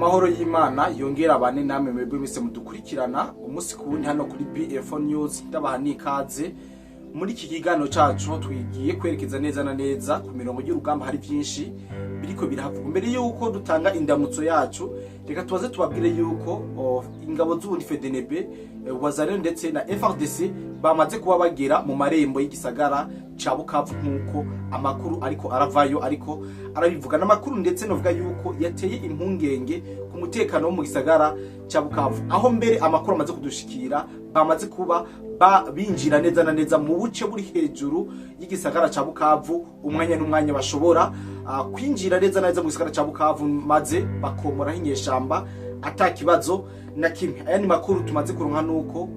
Amahoro y'Imana yongera abane namwe mwebwe mwese mudukurikirana umunsi ku wundi hano kuri BF News. Ndabaha nikaze muri iki kiganiro cacu twigiye kwerekeza neza na neza ku mirongo y'urugamba. Hari byinshi biriko birahavuga. Mbere yuko dutanga indamutso yacu, reka tubaze tubabwire yuko ingabo z'ubundi FDNB, Wazalendo ndetse na FARDC bamaze kuba bagera mu marembo y'igisagara ca Bukavu nkuko amakuru ariko aravayo, ariko arabivuga n'amakuru ndetse novuga yuko yateye impungenge ku mutekano wo mu gisagara ca Bukavu, aho mbere amakuru amaze kudushikira bamaze kuba binjira neza na neza mu buce buri hejuru y'igisagara ca Bukavu. Umwanya n'umwanya bashobora kwinjira neza na neza mu gisagara ca Bukavu maze bakomora inyeshamba atakibazo na kimwe. Aya ni makuru tumaze kuronka nuko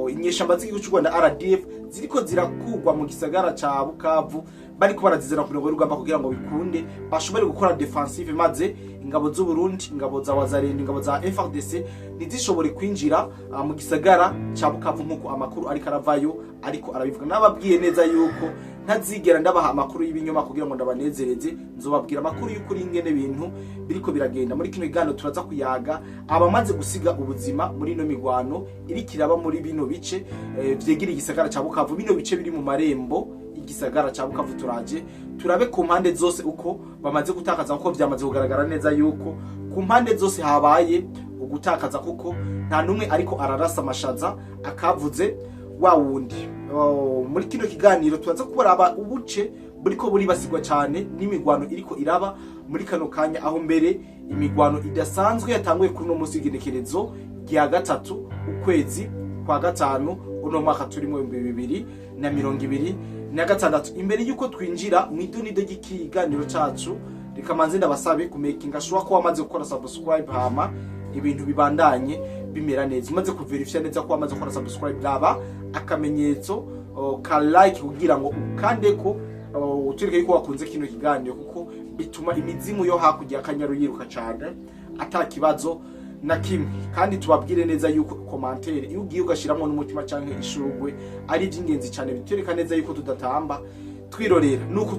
inyeshamba z'igihugu cy'u Rwanda RDF ziriko zirakugwa mu gisagara ca Bukavu, bariko barazizana ku mirongo y'urugamba kugira ngo bikunde bashobore gukora defensive, maze ingabo z'u Burundi, ingabo za Wazalendo, ingabo za FARDC ntizishobore kwinjira mu gisagara ca Bukavu nkuko amakuru ariko aravayo, ariko arabivuga. Nababwiye neza yuko ntazigera ndabaha amakuru y'ibinyoma kugira ngo ndabanezereze, nzobabwira amakuru y'ukuri ingene ibintu biriko biragenda. Muri kino kiganiro turaza kuyaga abamaze gusiga ubuzima muri no migwano irikiraba muri bino bice vyegera igisagara ca Bukavu, bino bice biri mu marembo igisagara ca Bukavu. Turabe ku mpande zose uko bamaze gutakaza, kuko vyamaze kugaragara neza yuko ku mpande zose habaye ugutakaza, kuko nta numwe ariko ararasa amashaza akavuze wa wundi. Muri kino kiganiro tubaza kubaraba ubuce buriko buribasirwa cyane n'imigwano iriko iraba muri kano kanya, aho mbere imigwano idasanzwe yatanguye kuri no munsi w'igenekerezo rya gatatu ukwezi kwa gatanu uno mwaka turimo 2026. Imbere yuko twinjira mu idonido ry'ikiganiro cacu, reka manze ndabasabe kumakinga sure ko wamaze gukora subscribe, hama ibintu bibandanye bimera neza. Umaze kuverifya neza ko wamaze gukora subscribe, raba akamenyetso ka like kugira ngo ukande ko utureke yuko wakunze kino kiganiro, kuko bituma imizimu yo hakurya akanyaru yiruka cyane atakibazo na kimwe. Kandi tubabwire neza yuko commentaire iyo ugiye ugashiramo n'umutima canke ishurwe ari by'ingenzi cyane, bitereka neza yuko tudatamba twirorera. Nuko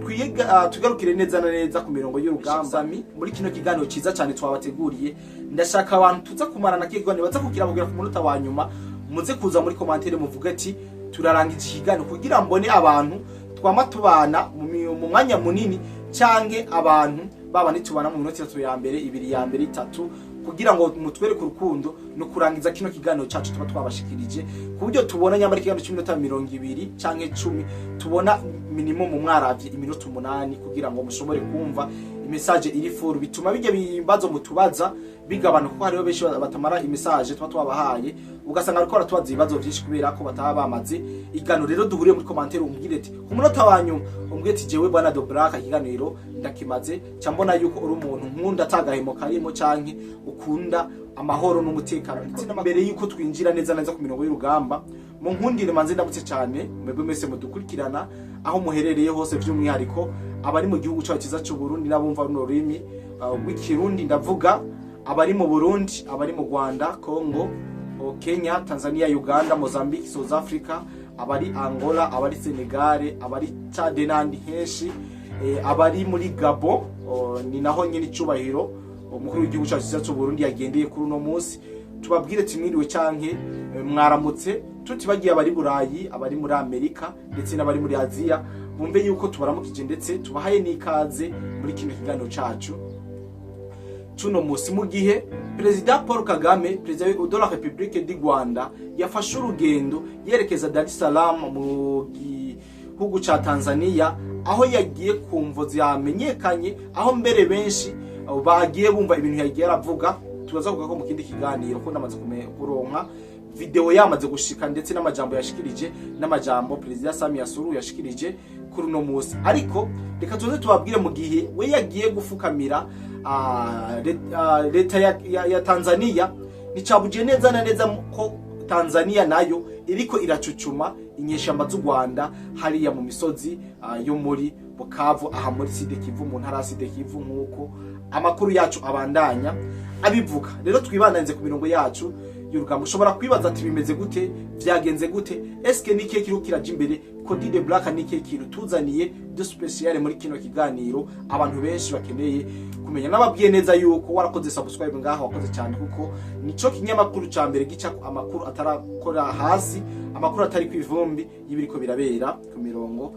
tugarukire neza na neza ku mirongo y'urugamba muri kino kiganiro ciza cyane twabateguriye. Ndashaka abantu tuza kumarana kiganiro baza kugira kugira ku munota wa nyuma, muze kuza muri commentaire muvuga ati turarangije ikiganiro, kugira mbone abantu twama tubana mu mwanya munini canke abantu baba nitubana mu minota 3 ya mbere, 2 ya mbere, 3, kugira ngo mutwere ku rukundo no kurangiza kino kiganiro cacu tuba twabashikirije, ku buryo tubona nyamara ikiganiro cy'iminota 20 canke 10 tubona minimum mu mwaravye iminota 8, kugira ngo mushobore kumva imessage iri furu. Bituma bijye bimbazo mutubaza bigabana, kuko hariho benshi batamara imessage tuba twabahaye, ugasanga ariko aratubaza ibibazo byinshi kubera ko bataba bamaze igano. Rero duhuriye muri commentaire umbwire ati ku munota wanyu, umbwire ati jewe bwana Dobraka ikiganiro ndakimaze, cyambona yuko uri umuntu nkunda atagahemo karimo canke ukunda amahoro n'umutekano. Ndetse mbere yuko twinjira neza neza ku mirongo y'urugamba, mu nkundire manze ndabutse cyane mwebwe mwese mudukurikirana aho muherereye hose, by'umwihariko abari mu gihugu cyacu cyiza cy'u Burundi n'abumva runo rurimi rw'ikirundi, ndavuga abari mu Burundi, abari mu Rwanda, Congo, Kenya, Tanzania, Uganda, Mozambique, South Africa, abari Angola, abari Senegal, abari Chad n'andi henshi, abari muri Gabon, ni naho nyine icubahiro umukuru w'igihugu cyacu cyiza cy'u Burundi yagendeye kuri uno munsi. Tubabwire timwiriwe canke mwaramutse, tutibagiye abari Burayi, abari muri Amerika ndetse n'abari muri Aziya, bumve yuko tubaramukije ndetse tubahaye n'ikaze muri kino kiganiro cacu cuno munsi. Mu gihe President Paul Kagame, President de la République du Rwanda, yafashe urugendo yerekeza Dar es Salaam mu gihugu ca Tanzania, aho yagiye kumvo zamenyekanye, aho mbere benshi bagiye bumva ibintu yagiye aravuga. Tubaza kuvuga ko mu kindi kiganiro ko ndamaze kuronka video yamaze gushika, ndetse n'amajambo yashikirije, n'amajambo President Samia Suluhu yashikirije kuri no munsi. Ariko reka tuze tubabwire, mu gihe we yagiye gufukamira leta ya Tanzania, nicabuje neza na neza ko Tanzania nayo iriko iracucuma inyeshamba z'u Rwanda hariya mu misozi yo muri Bukavu, aha muri Sud Kivu, mu ntara Sud Kivu, nkuko amakuru yacu abandanya abivuga. Rero twibandanze ku mirongo yacu y'urugamba. Ushobora kwibaza ati bimeze gute, vyagenze gute, eske ni kihe kiriko kiraje imbere, Cody the Black ni kihe kintu tuzaniye de special muri kino kiganiro abantu benshi bakeneye kumenya. Nababwiye neza yuko warakoze subscribe ngaho, wakoze cyane kuko nico kinyamakuru ca mbere gica amakuru atarakora hasi, amakuru atari kwivumbi y'ibiriko birabera ku mirongo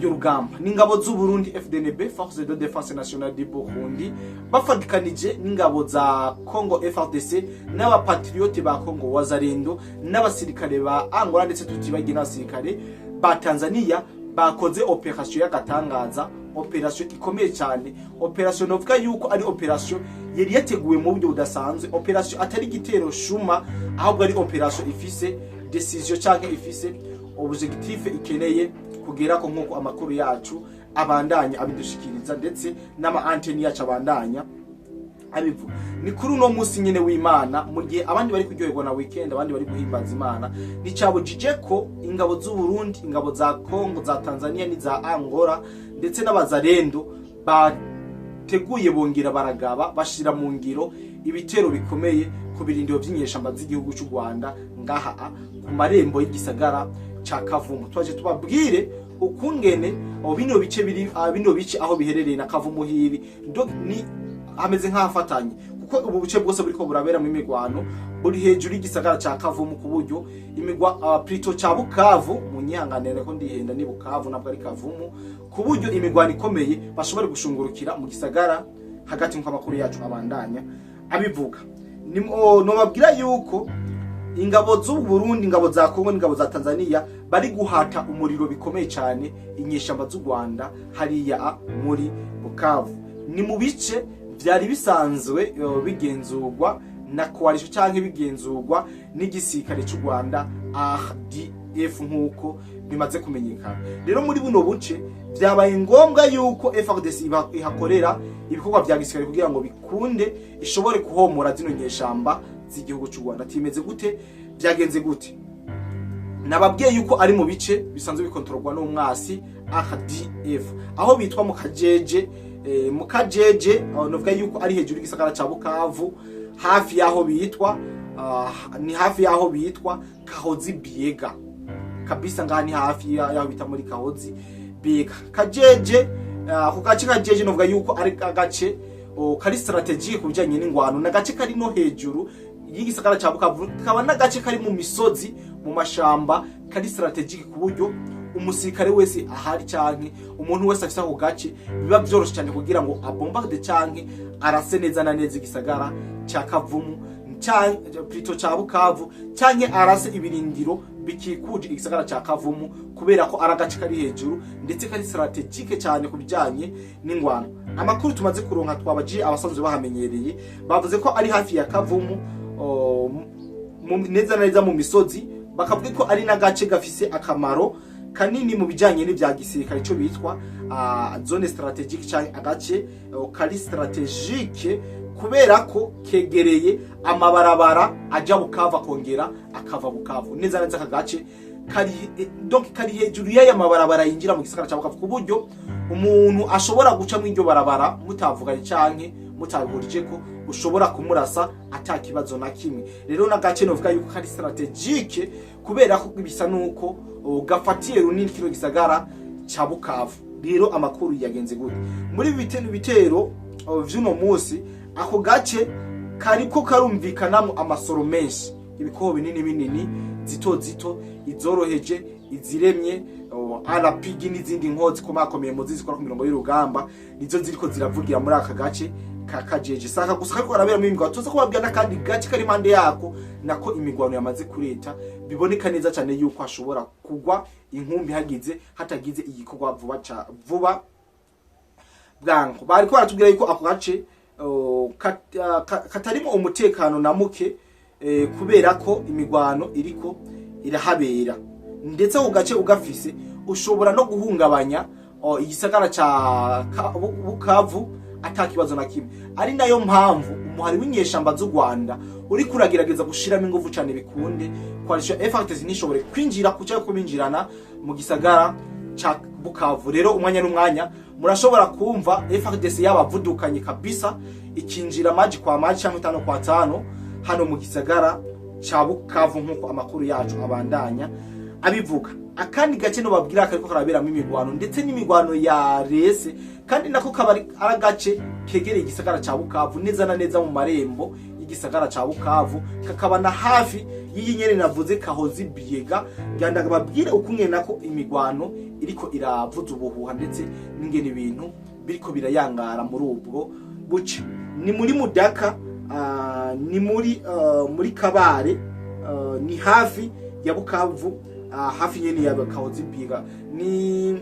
y'urugamba. N'ingabo z'u Burundi FDNB, Force de Défense Nationale du Burundi, bafadikanije n'ingabo za Congo FARDC n'abapatriote ba Congo Wazalendo n'abasirikare ba Angola ndetse tutibagiye n'abasirikare ba Tanzania bakoze operation y'agatangaza, operation ikomeye cyane, operation novuga yuko ari operation yari yateguwe mu buryo budasanzwe, operation atari gitero shuma, ahubwo ari operation ifise decision cyangwa ifise objectif ikeneye kugera ko nkuko amakuru yacu abandanya abidushikiriza ndetse n'ama antenne yacu abandanya abivu. Ni kuri uno munsi nyene w'Imana, mu gihe abandi bari kuryoherwa na weekend, abandi bari guhimbaza Imana, ni cabujije ko ingabo z'u Burundi, ingabo za Congo, za Tanzania n'iza Angola ndetse n'abazalendo bateguye bongera baragaba bashira mu ngiro ibitero bikomeye ku birindiro by'inyeshamba z'igihugu cy'u Rwanda ngaha ku marembo y'igisagara ca Kavumu. Twaje tubabwire ukungene bino bice aho biherereye na Kavumu hiri ni hameze nk'afatanye, kuko ubu buce bwose buriko burabera mu imigwano buri hejuru y'igisagara ca Kavumu, ku buryo imigwa Prito ca Bukavu, munyihanganire ko ndihenda ni Bukavu nabwo ari Kavumu, ku buryo imigwano ikomeye bashobora gushungurukira mu gisagara hagati nk'uko amakuru yacu abandanya abivuga. No babwira yuko ingabo z'u Burundi, ingabo za Congo n'ingabo za Tanzania bari guhata umuriro bikomeye cyane inyeshamba z'u Rwanda hariya muri Bukavu. Ni mu bice vyari bisanzwe bigenzurwa na coalition canke bigenzurwa n'igisirikare cy'u Rwanda RDF nkuko bimaze kumenyekana. Rero muri buno buce byabaye ngombwa yuko FARDC ihakorera ibikorwa bya gisirikare kugira ngo bikunde ishobore kuhomora zino nyeshamba z'igihugu cy'u Rwanda. Timeze gute, byagenze gute? Nababwiye yuko ari mu bice bisanzwe bikontororwa n'umwasi RDF, aho bitwa mu Kajeje, novuga yuko ari hejuru y'igisagara ca Bukavu, hafi yaho bitwa ni hafi yaho bitwa Kahozi Biega kabisa, ngani hafi yaho bita muri Kahozi Biega. Kajeje ku gace Kajeje novuga yuko ari agace kari strategique kubijanye n'ingwano, na gace kari no hejuru y'igisagara ca Bukavu, kaba na gace kari mu misozi mu mashamba, kari strategique ku buryo umusirikare wese ahari canke umuntu wese afisa ku gace biba byoroshe cyane kugira ngo abombarde canke arase neza na neza igisagara ca Kavumu canke Prito ca Bukavu canke arase ibirindiro bikikuje igisagara ca Kavumu, kubera ko aragace kari hejuru ndetse kari strategique cyane kubijanye n'ingwano. Amakuru tumaze kuronka twabaje abasanzwe bahamenyereye bavuze ko ari hafi ya Kavumu neza na neza mu misozi, bakavuga ko ari nagace gafise akamaro kanini mu bijanye n'ivya gisirikare cyo bitwa zone strategique cyane agace kari strategique, kubera ko kegereye amabarabara aja Bukava kongera akava Bukavu neza neza kagace kari hejuru y'aya mabarabara yinjira mu gisagara cya Bukavu, ku buryo umuntu ashobora guca mu iryo barabara mutavuganye canke mutabihurije ko ushobora kumurasa atakibazo na kimwe. Rero nagace novuga yuko kari strategique kubera ko bisa nuko gafatiye runini kino gisagara ca Bukavu. Rero amakuru yagenze gute muri bitero vy'uno munsi? Ako gace kariko karumvikanamo amasoro menshi, ibikoho binini zito izoroheje, iziremye, arapigi n'izindi nkozi komakomeye mu zizikora ku mirongo y'urugamba, nizo ziriko ziravugira muri aka gace ka Kajeje. Saka gusa kariko arabera mu imigwano, tuza kubabwira nakandi gace kari impande yako nako imigwano yamaze kureta, biboneka neza cyane yuko hashobora kugwa inkumbi hatagize igikorwa vuba bwanko. Bariko baratubwira yuko ako gace katarimo umutekano na muke, kubera ko imigwano iriko irahabera, ndetse ako gace ugafise ushobora no guhungabanya igisagara ca Bukavu atakibazo na kimwe. Ari nayo mpamvu umuhari w'inyeshamba z'u Rwanda uri kuragerageza gushiramo ingufu cyane bikunde coalition FARDC nishobore kwinjira kuca kubinjirana mu gisagara ca Bukavu. Rero umwanya n'umwanya murashobora kumva FARDC yabavudukanye kabisa ikinjira maji kwa maji cyangwa 5 kwa 5 hano mu gisagara ca Bukavu nk'uko amakuru yacu abandanya abivuga. Akandi gace no babwira kariko karaberamo imigwano ndetse n'imigwano ya rese, kandi nako kabari aragace kegereye igisagara ca Bukavu neza na neza mu marembo y'igisagara ca Bukavu, kakaba na hafi y'inyene navuze Kahozi Biega. Byandaga babwire ukungene nako imigwano iriko iravuza ubuhuha ndetse n'ingene ibintu biriko birayangara muri ubwo buce. Ni muri Mudaka, ni muri Kabare, ni hafi ya Bukavu, hafi nyene ya Kahozi Biega. Ni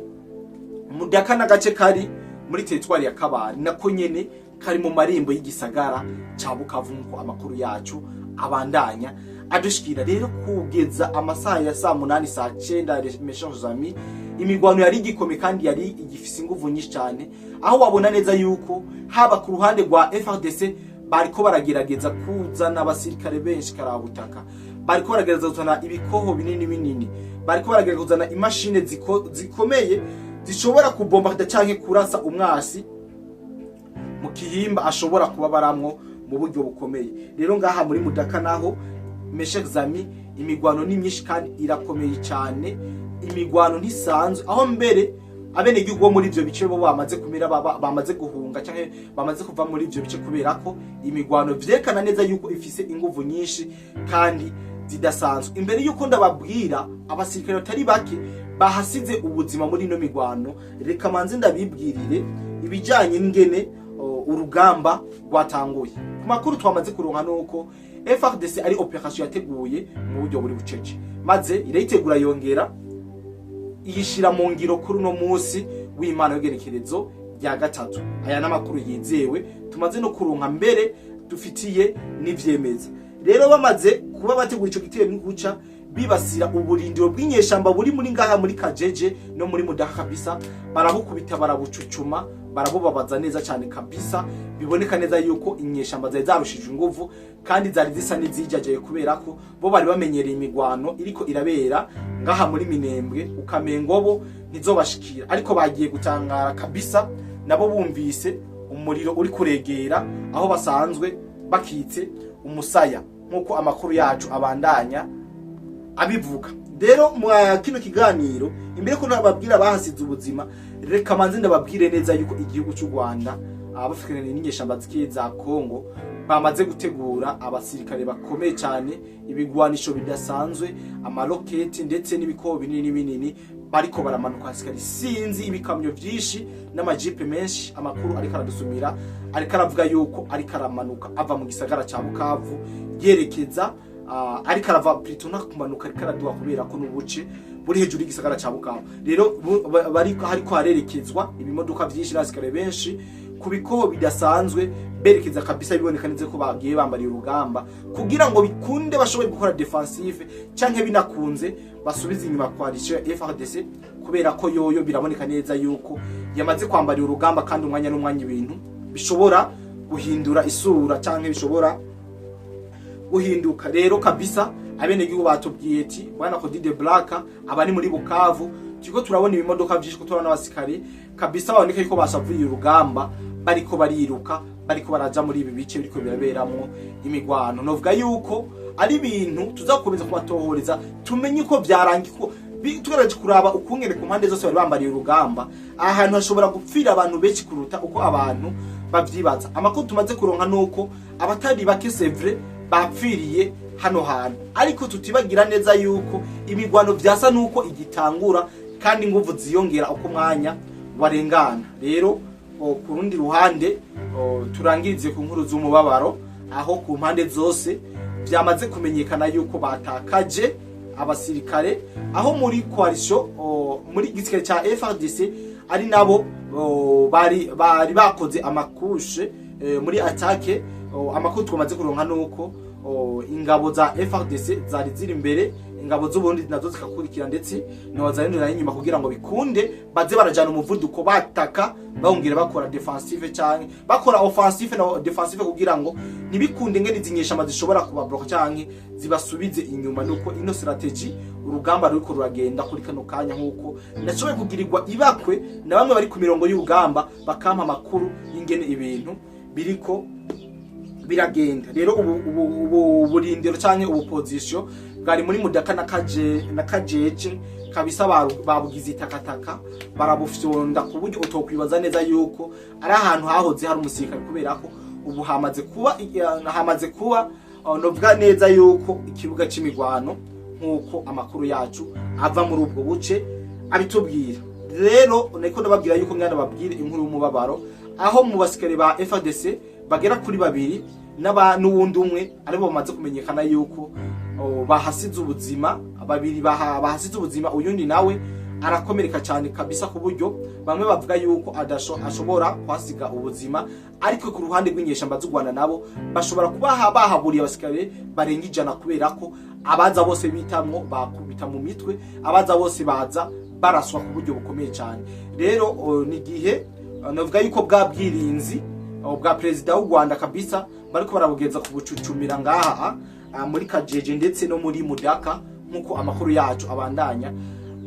Mudaka na gace kari muri teritwari ya Kabare nako nyene kari mu marembo y'igisagara ca Bukavu nko amakuru yacu abandanya adushikira. Rero kugeza amasaha ya saa 8 saa 9 meshange zami, imigwano yari igikome kandi yari igifise inguvu nyinshi cyane, aho wabona neza yuko haba ku ruhande rwa FARDC bariko baragerageza kuzana abasirikare benshi karabutaka, bariko baragerageza kuzana ibikoho binini, bariko baragerageza kuzana imashine zikomeye zishobora kubomba canke kurasa umwasi mu kihimba ashobora kuba baramwo mu buryo bukomeye. Rero ngaha muri Mudaka naho Meshek Zami, imigwano ni myinshi kandi irakomeye cyane, imigwano ntisanzwe, aho mbere abene gihugu muri ivyo bice bo bamaze kumira bamaze guhunga canke bamaze kuva muri ivyo bice, kubera ko imigwano vyekana neza yuko ifise inguvu nyinshi kandi zidasanzwe. Imbere yuko ndababwira abasirikare batari bake bahasize ubuzima muri ino migwano, reka manze ndabibwirire ibijanye n'ingene urugamba rwatanguye. Ku makuru twamaze kuronka nuko FARDC ari operation yateguye mu buryo buri bucece, maze irayitegura yongera iyishira mu ngiro kuri no munsi w'Imana y'Igerekerezo rya gatatu. Aya namakuru yizewe tumaze no kuronka mbere dufitiye n'ivyemeza. Rero bamaze kuba bategura ico giteye n'iguca bibasira uburindiro bw'inyeshamba buri muri ngaha muri Kajeje no muri Mudaka kabisa, barabukubita barabucucuma, barabubabaza neza cyane kabisa. Biboneka neza yuko inyeshamba zari zarushije inguvu kandi zari zisa n'izijaje, kubera ko bo bari bamenyereye imigwano iriko irabera ngaha muri Minembwe, ukamengobo ntizobashikira. Ariko bagiye gutangara kabisa, nabo bumvise umuriro uri kuregera aho basanzwe bakitse umusaya nkuko amakuru yacu abandanya abivuga. Rero mu kino kiganiro imbere ko nababwira bahasize ubuzima, reka manze ndababwire neza yuko igihugu cy'u Rwanda abafikirana n'inyeshamba zikiye za Kongo bamaze gutegura abasirikare bakomeye cyane, ibigwanisho bidasanzwe, amaroketi ndetse n'ibikoho binini bariko baramanuka asikari sinzi ibikamyo byinshi n'amajipe menshi. Amakuru ariko aradusumira ariko aravuga yuko ariko aramanuka ava mu gisagara ca Bukavu yerekeza ariko arava Plutona kumanuka ariko araduha, kubera ko n'ubuce buri hejuru y'igisagara ca Bukavu. Rero bariko hariko harerekezwa ibimodoka byinshi n'abasikare benshi ku bikoho bidasanzwe, berekeza kabisa, biboneka neza ko bagiye bambariye urugamba kugira ngo bikunde bashobore gukora defensive canke binakunze basubize inyuma coalition FARDC, kubera ko yoyo biraboneka neza yuko yamaze kwambariye urugamba kandi umwanya n'umwanya ibintu bishobora guhindura isura canke bishobora guhinduka. Rero kabisa abene gihugu batubwiye ati bwana Cody Black abani muri Bukavu kiko turabona ibimodoka byinshi, ko turabona abasikari kabisa baboneka yuko basavuye urugamba, bariko bariruka, bariko baraja muri ibi bice biriko biraberamwo imigwano. Novuga yuko ari ibintu tuzakomeza kubatohoreza tumenye uko byarangiko, tugerageje kuraba ukungene ku mpande zose bari bambariye urugamba. Ahantu hashobora gupfira abantu benshi kuruta uko abantu bavyibaza. Amakuru tumaze kuronka nuko abatari bake sevre bapfiriye hano hantu, ariko tutibagira neza yuko imigwano byasa nuko igitangura kandi inguvu ziyongera uko mwanya warengana. Rero ku rundi ruhande turangirize ku nkuru z'umubabaro, aho ku mpande zose byamaze kumenyekana yuko batakaje abasirikare, aho muri coalition muri gisirikare ca FARDC ari nabo bari bakoze amakushe muri attaque. Amakuru twamaze kuronka nuko ingabo za FARDC zari ziri imbere, ingabo z'ubundi nazo zikakurikira, ndetse n'abazanira inyuma kugira ngo bikunde baze barajana umuvuduko bataka bawongere bakora defensive cyane bakora offensive na defensive, kugira ngo nibikunde ngene zinyeshama zishobora kubabloka cyane zibasubize inyuma. Nuko ino strategy urugamba ruriko ruragenda kuri kano kanya, nkuko nashoboye kugirirwa ibakwe na bamwe bari ku mirongo y'urugamba bakampa amakuru y'ingene ibintu biriko biragenda rero ubu burindiro canke ubu position bwari muri Mudaka na Kajeje kabisa babugize itakataka barabufyonda ku buryo utokwibaza neza yuko ari ahantu hahoze hari umusirikare kubera ko ubu hamaze kuba novuga neza yuko ikibuga c'imigwano nkuko amakuru yacu ava muri ubwo buce abitubwira. Rero niko ndababwira yuko ngana babwire inkuru y'umubabaro aho mu basikare ba FARDC bagera kuri babiri n'uwundi umwe aribo bamaze kumenyekana yuko bahasize ubuzima, babiri bahasize ubuzima, uyundi nawe arakomereka cyane kabisa ku buryo bamwe bavuga yuko ashobora kwasiga ubuzima, ariko ku ruhande rw'inyeshamba z'u Rwanda nabo bashobora kuba bahaburiye abasikare barenga 100 kubera ko abaza bose bitamwo bakubita mu mitwe, abaza bose baza baraswa ku buryo bukomeye cyane. Rero ni gihe navuga yuko bwa bwirinzi bwa president w'u Rwanda kabisa bariko barabugeza ku bucucumira ngaha muri Kajeje ndetse no muri Mudaka nkuko amakuru yacu abandanya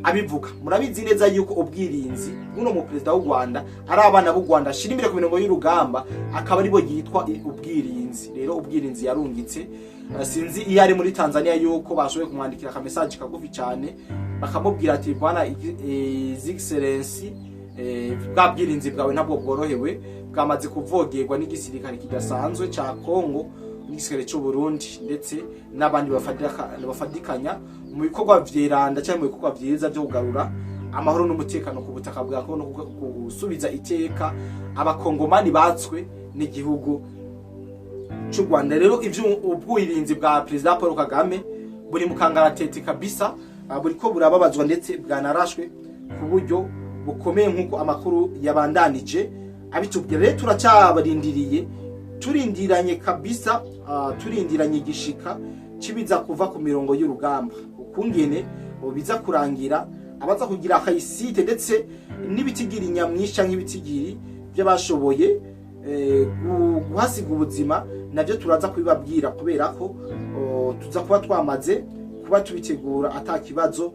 abivuga. Murabizi neza yuko ubwirinzi buno mu president w'u Rwanda ari abana b'u Rwanda shirimbire ku mirongo y'urugamba akaba aribo yitwa ubwirinzi. Rero ubwirinzi yarungitse sinzi iyo ari muri Tanzania yuko bashoboye kumwandikira ka message kagufi cyane bakamubwira ati bwana Excellency bwa bwirinzi bwawe ntabwo bworohewe bwamaze kuvogerwa n'igisirikare kidasanzwe ca Kongo n'igisirikare cy'u Burundi ndetse n'abandi bafadikanya mu bikorwa vyeranda cyangwa mu bikorwa vyiza byo kugarura amahoro n'umutekano ku butaka bwa Kongo no gusubiza iteka abakongomani batswe n'igihugu cy'u Rwanda. Rero ivyo ubwirinzi bwa President Paul Kagame buri mu kangaratete kabisa, buri ko burababazwa ndetse bwanarashwe ku buryo bukomeye nkuko amakuru yabandanije abitubwira. Rero turacyabarindiriye, turindiranye kabisa, turindiranye igishika kibiza kuva ku mirongo y'urugamba ukungene biza kurangira, abaza kugira akayisite ndetse n'ibitigiri nyamwisha nk'ibitigiri by'abashoboye guhasiga ubuzima nabyo turaza kubibabwira kubera ko tuza kuba twamaze kuba tubitegura atakibazo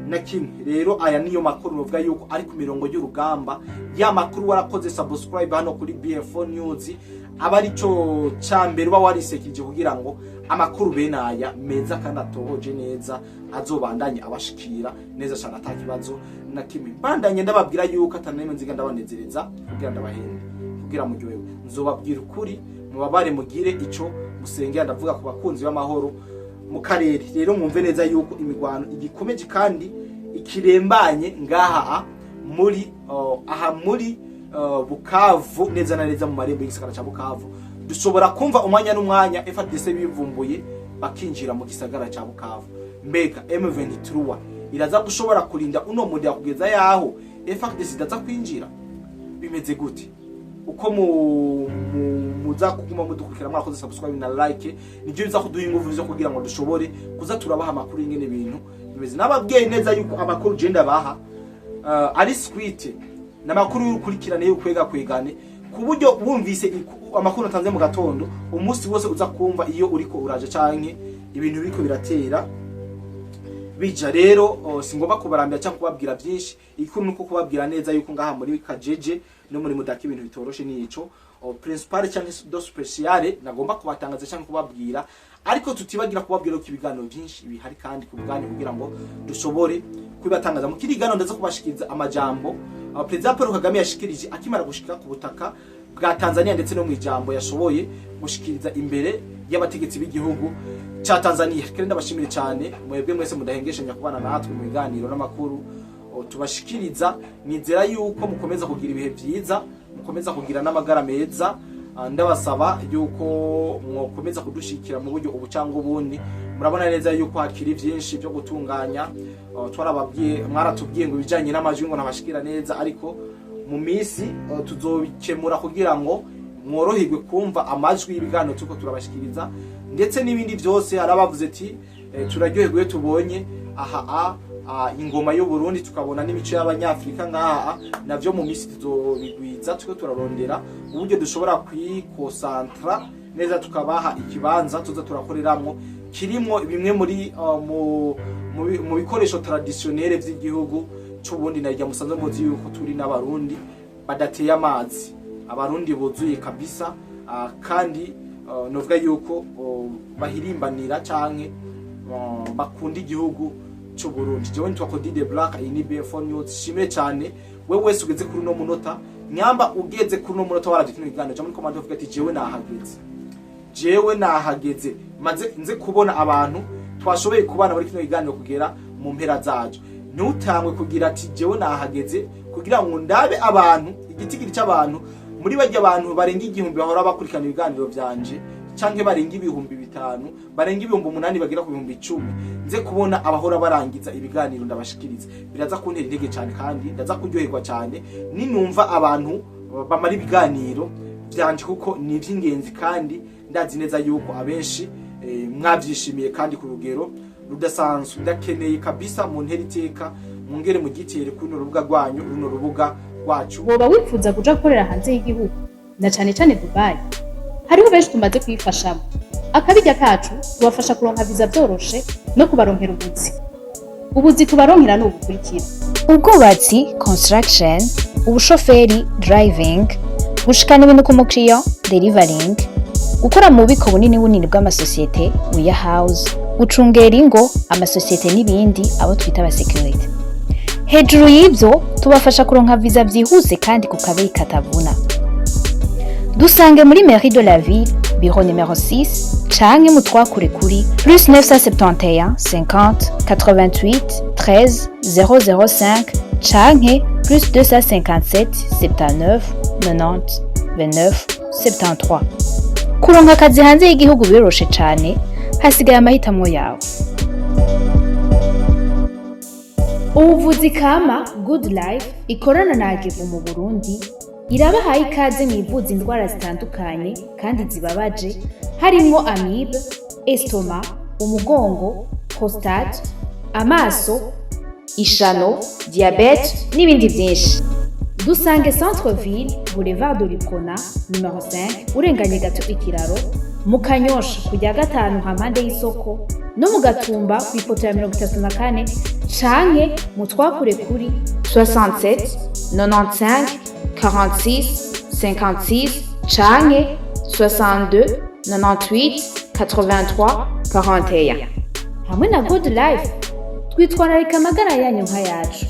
na kimwe. Rero aya niyo makuru novuga yuko ari ku mirongo y'urugamba. Ya makuru warakoze subscribe hano kuri BF4 News aba ari cyo cyambere uba warisekije kugira ngo amakuru benaya meza kandi atohoje neza azobandanye abashikira neza cyane atakibazo na kimwe. Bandanye ndababwira yuko ataneme nziga ndabanezereza kugira ndabahende kugira muryohewe, nzobabwira ukuri mubabare mugire ico musengera. Ndavuga ku bakunzi b'amahoro mu karere. Rero mwumve neza yuko imigwano igikomeje kandi ikirembanye ngaha muri muri Bukavu neza na neza mu marembo y'igisagara ca Bukavu. Dushobora kumva umwanya n'umwanya FARDC bivumbuye bakinjira mu gisagara ca Bukavu. Mbega M23 iraza gushobora kurinda uno mundi kugeza yaho FARDC idaza kwinjira? Bimeze gute? Uko muza kuguma mudukurikira mwakoze subscribe na like nibyo biza kuduha ingufu zo kugira ngo dushobore kuza turabaha amakuru y'ingene ibintu bimeze. Nababwiye neza yuko amakuru genda baha ari squite n'amakuru y'ukurikirane y'ukwegane ku buryo bumvise amakuru natanze mu gatondo umunsi wose uza kumva iyo uriko uraje canke ibintu biriko biratera bija. Rero singomba kubarambira cyangwa kubabwira byinshi, ikuru nuko kubabwira neza yuko ngaha muri Kajeje no muri Mudaka ibintu bitoroshe nico principal cyangwa do speciale nagomba kubatangaza cyangwa kubabwira, ariko tutibagira kubabwira ko ibiganiro byinshi bihari kandi kubwanyu kugira ngo dushobore kubibatangaza mu kirigano ndaza kubashikiriza amajambo President Paul Kagame yashikirije akimara gushika ku butaka bwa Tanzania ndetse no mu ijambo yashoboye gushikiriza imbere y'abategetsi b'igihugu cha Tanzania. Kandi ndabashimire cyane mwebwe mwese mudahengeshanya kubana natwe mu biganiro n'amakuru tubashikiriza. Nizera yuko mukomeza kugira ibihe byiza, mukomeza kugira n'amagara meza. Ndabasaba yuko mwokomeza kudushikira mu buryo ubucanga ubundi. Murabona neza yuko hakiri byinshi byo gutunganya, twarababwiye mwaratubwiye ngo bijanye n'amajwi ngo nabashikira neza, ariko mu misi tuzobikemura kugira ngo mworoherwe kumva amajwi y'ibiganiro tuko turabashikiriza ndetse n'ibindi byose. Arabavuze ati turaryoherwe tubonye ingoma y'u Burundi tukabona n'imico y'abanyafrika ngaha, navyo mu misi tuzobigwiza tuko turarondera uburyo dushobora kwikosantra neza tukabaha ikibanza tuza turakoreramwo kirimo bimwe muri mu bikoresho traditionnel by'igihugu cy'ubundi. Narya musanze muzi yuko turi n'abarundi badateye amazi, abarundi buzuye kabisa, kandi novuga yuko bahirimbanira canke bakunda igihugu cy'u Burundi. Jewe nitwa Cody the Black, iyi ni BF4 News. Shimire cyane wewe wese ugeze kuri no munota, nyamba ugeze kuri no munota waravye kino kiganiro cyangwa ko manje uvuga ati jewe nahageze maze nze kubona abantu twashoboye kubana muri kino kiganiro kugera mu mpera zacu. Ntutangwe kugira ati jewe nahageze kugira ngo ndabe abantu igitigiri cy'abantu muri bajya abantu barenga igihumbi bahora bakurikana ibiganiro byanje canke barenga ibihumbi 5 barenga ibihumbi 8 bagira ku bihumbi 10 nze kubona abahora barangiza ibiganiro ndabashikiriza biraza kuntera intege cyane kandi ndaza kuryoherwa cyane ninumva abantu bamara ibiganiro byanje kuko ni iby'ingenzi kandi ndazi neza yuko abenshi mwabyishimiye kandi ku rugero rudasanzwe. Ndakeneye kabisa mu ntera iteka mungere mu gitere kuno rubuga rwanyu runo rubuga rwacu. Woba wifuza kuja gukorera hanze y'igihugu na cane cane Dubai, hariho benshi tumaze kwifashamo. Akabijya kacu tubafasha kuronka visa byoroshe no kubaronkera ubuzi tubaronkera no gukurikira: ubwubatsi construction, ubushoferi driving, gushikana ibintu ku mukiriya delivering, gukora mu bubiko bunini bw'amasosiyete warehouse, gucungera ingo amasosiyete n'ibindi abo twita aba security. Hejuru y'ibyo tubafasha kuronka visa byihuse kandi kukabeyi katavuna. Dusange muri Mairie de la Ville, bureau numéro 6, canke mutwakure kuri +971 50 88 13 005 canke +257 79 90 29 73. Kuronka akazi hanze y'igihugu biroroshe cane, hasigaye amahitamo yawe. Ubuvuzi kama Good Life ikorana na Agevu mu Burundi irabahaye ikaze mwivuza indwara zitandukanye kandi zibabaje, harimo amibe, estoma, umugongo, prostate, amaso, ishano, diabete n'ibindi byinshi. Dusange Centre Ville, Boulevard de Lucona, numéro 5, urenganye gato ikiraro, mu Kanyosha kujya gatanu hampande y'isoko, no mu Gatumba ku ipoto ya 34 canke mutwakure kuri 67 95 46 56 canke 62 98 83 41. Hamwe na Good Life twitwararika amagara yanyu nka yacu.